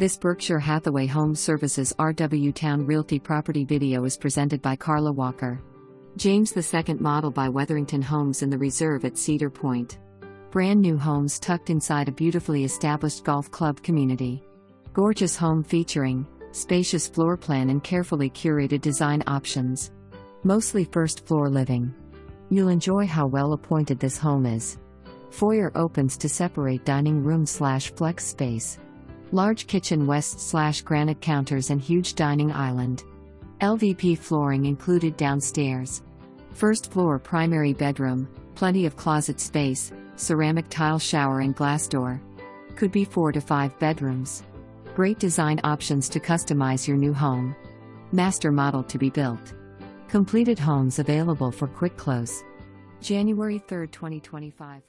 This Berkshire Hathaway HomeServices RW Towne Realty property video is presented by Carla Walker. James II model by Wetherington Homes in the Reserve at Cedar Point. Brand new homes tucked inside a beautifully established golf club community. Gorgeous home featuring spacious floor plan and carefully curated design options. Mostly first floor living. You'll enjoy how well appointed this home is. Foyer opens to separate dining room/flex space. Large kitchen west/granite counters and huge dining island. LVP flooring included downstairs. First floor primary bedroom, plenty of closet space, ceramic tile shower and glass door. Could be 4 to 5 bedrooms. Great design options to customize your new home. Master model to be built. Completed homes available for quick close. January 3, 2025.